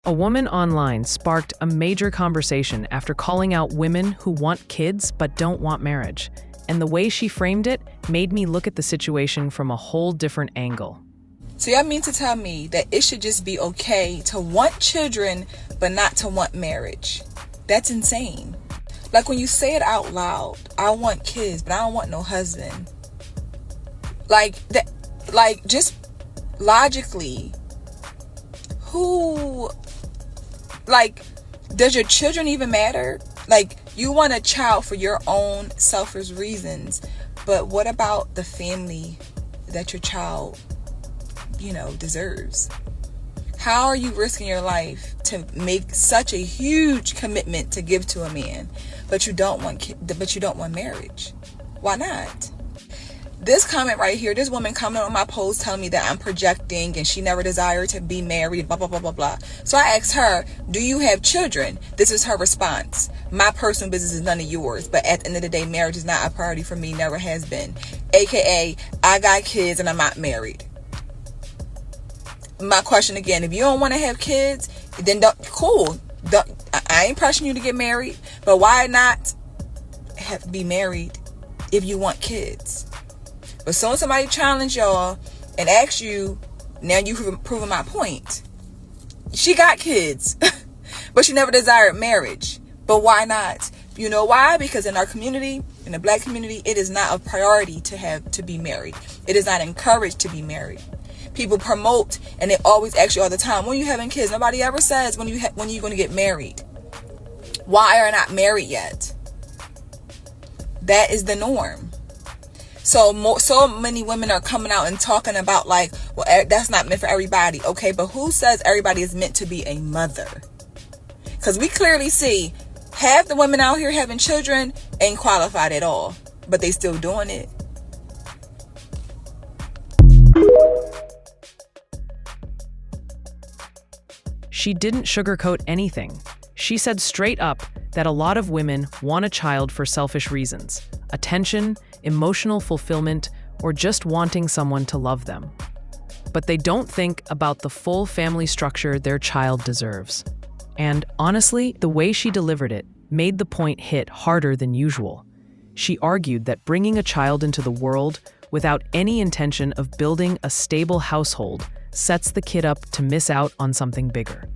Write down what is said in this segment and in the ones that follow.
A woman online sparked a major conversation after calling out women who want kids but don't want marriage. And the way she framed it made me look at the situation from a whole different angle. So y'all mean to tell me that it should just be okay to want children but not to want marriage? That's insane. Like when you say it out loud, I want kids but I don't want no husband. Like that, like just logically, does your children even matter? Like, you want a child for your own selfish reasons, but what about the family that your child, deserves? How are you risking your life to make such a huge commitment to give to a man, but you don't want marriage? Why not? This comment right here, this woman commented on my post telling me that I'm projecting and she never desired to be married, blah, blah, blah, blah, blah. So I asked her, do you have children? This is her response. My personal business is none of yours. But at the end of the day, marriage is not a priority for me, never has been. AKA, I got kids and I'm not married. My question again, if you don't want to have kids, then I ain't pressuring you to get married. But why not be married if you want kids? But soon somebody challenge y'all and asks you, now you've proven my point. She got kids, but she never desired marriage. But why not? You know why? Because in our community, in the black community, it is not a priority to be married. It is not encouraged to be married. People promote and they always ask you all the time, when are you having kids? Nobody ever says when are you going to get married. Why are you not married yet? That is the norm. So many women are coming out and talking about that's not meant for everybody. Okay, but who says everybody is meant to be a mother? Because we clearly see half the women out here having children ain't qualified at all, but they still doing it. She didn't sugarcoat anything. She said straight up that a lot of women want a child for selfish reasons: attention, emotional fulfillment, or just wanting someone to love them. But they don't think about the full family structure their child deserves. And honestly, the way she delivered it made the point hit harder than usual. She argued that bringing a child into the world without any intention of building a stable household sets the kid up to miss out on something bigger.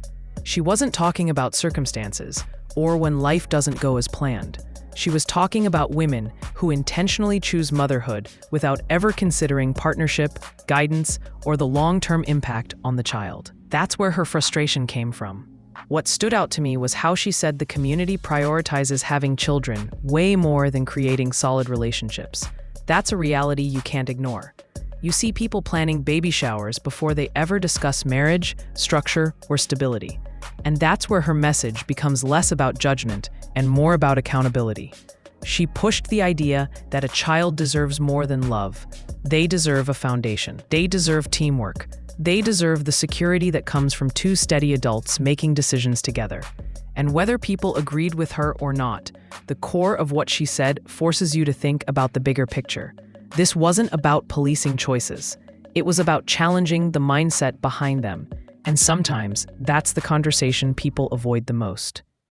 She wasn't talking about circumstances or when life doesn't go as planned. She was talking about women who intentionally choose motherhood without ever considering partnership, guidance, or the long-term impact on the child. That's where her frustration came from. What stood out to me was how she said the community prioritizes having children way more than creating solid relationships. That's a reality you can't ignore. You see people planning baby showers before they ever discuss marriage, structure, or stability. And that's where her message becomes less about judgment and more about accountability. She pushed the idea that a child deserves more than love. They deserve a foundation. They deserve teamwork. They deserve the security that comes from two steady adults making decisions together. And whether people agreed with her or not, the core of what she said forces you to think about the bigger picture. This wasn't about policing choices. It was about challenging the mindset behind them. And sometimes that's the conversation people avoid the most.